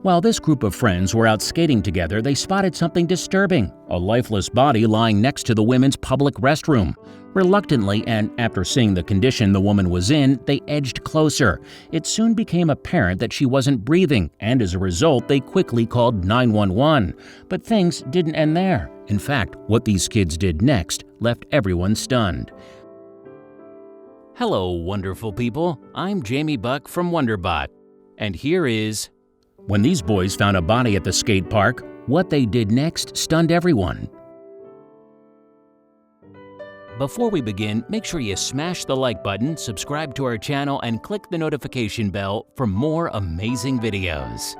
While this group of friends were out skating together, they spotted something disturbing: a lifeless body lying next to the women's public restroom. Reluctantly, and after seeing the condition the woman was in, they edged closer. It soon became apparent that she wasn't breathing, and as a result, they quickly called 911. But things didn't end there. In fact, what these kids did next left everyone stunned. Hello, wonderful people. I'm Jamie Buck from WonderBot. And here is... When these boys found a body at the skate park, what they did next stunned everyone. Before we begin, make sure you smash the like button, subscribe to our channel, and click the notification bell for more amazing videos.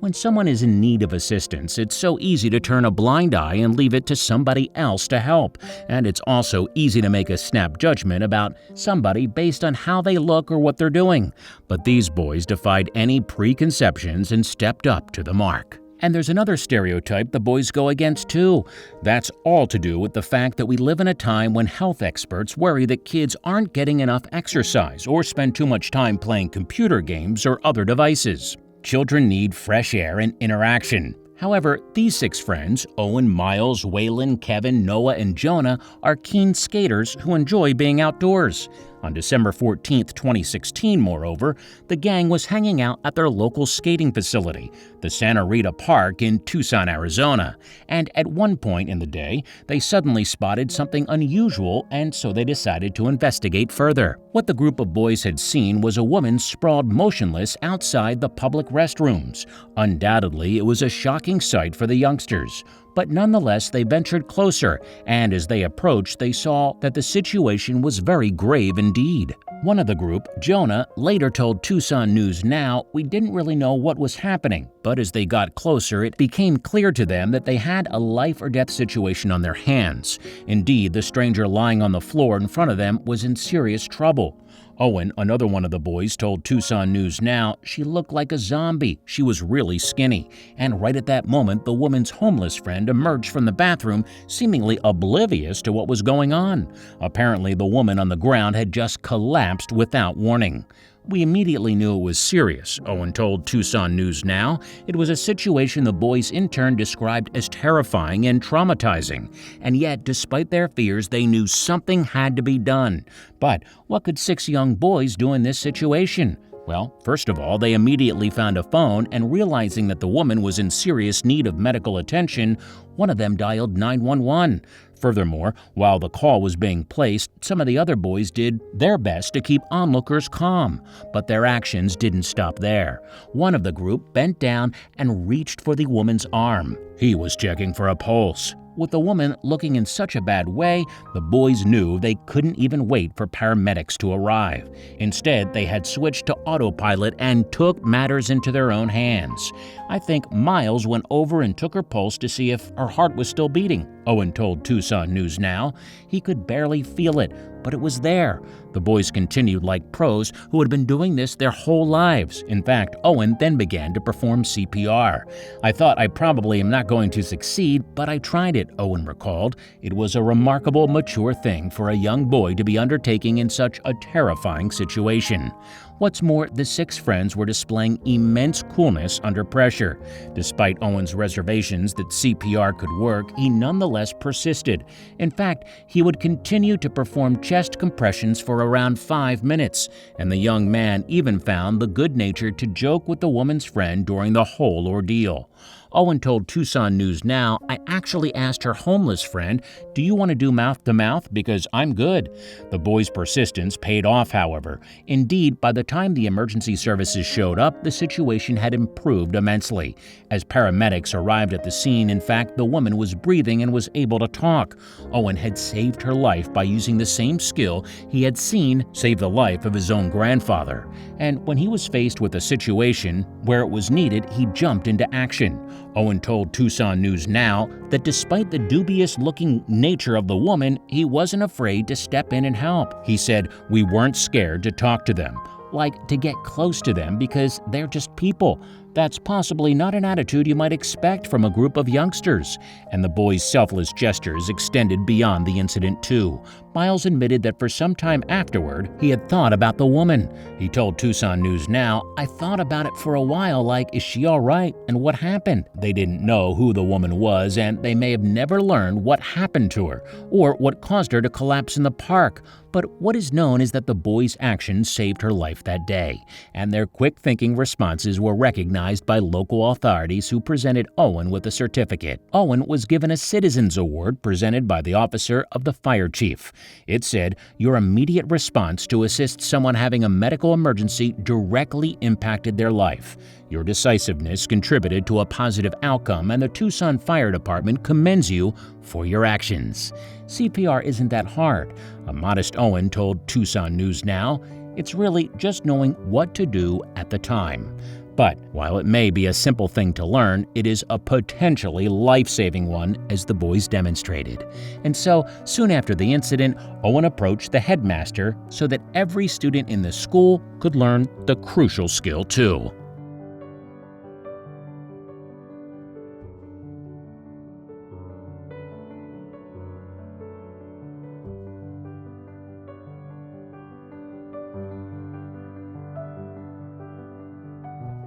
When someone is in need of assistance, it's so easy to turn a blind eye and leave it to somebody else to help. And it's also easy to make a snap judgment about somebody based on how they look or what they're doing. But these boys defied any preconceptions and stepped up to the mark. And there's another stereotype the boys go against too. That's all to do with the fact that we live in a time when health experts worry that kids aren't getting enough exercise or spend too much time playing computer games or other devices. Children need fresh air and interaction. However, these 6 friends, Owen, Miles, Waylon, Kevin, Noah, and Jonah, are keen skaters who enjoy being outdoors. On December 14, 2016, moreover, the gang was hanging out at their local skating facility, the Santa Rita Park in Tucson, Arizona. And at one point in the day, they suddenly spotted something unusual, and so they decided to investigate further. What the group of boys had seen was a woman sprawled motionless outside the public restrooms. Undoubtedly, it was a shocking sight for the youngsters. But nonetheless, they ventured closer, and as they approached, they saw that the situation was very grave indeed. One of the group, Jonah, later told Tucson News Now, "We didn't really know what was happening, but as they got closer, it became clear to them that they had a life or death situation on their hands. Indeed, the stranger lying on the floor in front of them was in serious trouble." Owen, another one of the boys, told Tucson News Now she looked like a zombie. She was really skinny. And right at that moment, the woman's homeless friend emerged from the bathroom, seemingly oblivious to what was going on. Apparently, the woman on the ground had just collapsed without warning. "We immediately knew it was serious," Owen told Tucson News Now. "It was a situation the boys in turn described as terrifying and traumatizing. And yet, despite their fears, they knew something had to be done. But what could 6 young boys do in this situation? Well, first of all, they immediately found a phone, and realizing that the woman was in serious need of medical attention, one of them dialed 911. Furthermore, while the call was being placed, some of the other boys did their best to keep onlookers calm. But their actions didn't stop there. One of the group bent down and reached for the woman's arm. He was checking for a pulse. With the woman looking in such a bad way, the boys knew they couldn't even wait for paramedics to arrive. Instead, they had switched to autopilot and took matters into their own hands. "I think Miles went over and took her pulse to see if her heart was still beating," Owen told Tucson News Now. "He could barely feel it, but it was there." The boys continued like pros who had been doing this their whole lives. In fact, Owen then began to perform CPR. "I thought I probably am not going to succeed, but I tried it," Owen recalled. "It was a remarkable, mature thing for a young boy to be undertaking in such a terrifying situation." What's more, the 6 friends were displaying immense coolness under pressure. Despite Owen's reservations that CPR could work, he nonetheless persisted. In fact, he would continue to perform chest compressions for around 5 minutes, and the young man even found the good nature to joke with the woman's friend during the whole ordeal. Owen told Tucson News Now, "I actually asked her homeless friend, 'Do you want to do mouth-to-mouth? Because I'm good.'" The boys' persistence paid off, however. Indeed, by the time the emergency services showed up, the situation had improved immensely. As paramedics arrived at the scene, in fact, the woman was breathing and was able to talk. Owen had saved her life by using the same skill he had seen save the life of his own grandfather. And when he was faced with a situation where it was needed, he jumped into action. Owen told Tucson News Now that despite the dubious-looking nature of the woman, he wasn't afraid to step in and help. He said, "We weren't scared to talk to them, like to get close to them because they're just people. That's possibly not an attitude you might expect from a group of youngsters, and the boy's selfless gestures extended beyond the incident too. Miles admitted that for some time afterward, he had thought about the woman. He told Tucson News Now, "I thought about it for a while, like, is she all right, and what happened?" They didn't know who the woman was, and they may have never learned what happened to her or what caused her to collapse in the park. But what is known is that the boy's actions saved her life that day, and their quick-thinking responses were recognized by local authorities who presented Owen with a certificate. Owen was given a Citizens Award presented by the officer of the fire chief. It said, "Your immediate response to assist someone having a medical emergency directly impacted their life. Your decisiveness contributed to a positive outcome, and the Tucson Fire Department commends you for your actions." CPR isn't that hard. A modest Owen told Tucson News Now, "It's really just knowing what to do at the time." But while it may be a simple thing to learn, it is a potentially life-saving one, as the boys demonstrated. And so, soon after the incident, Owen approached the headmaster so that every student in the school could learn the crucial skill too.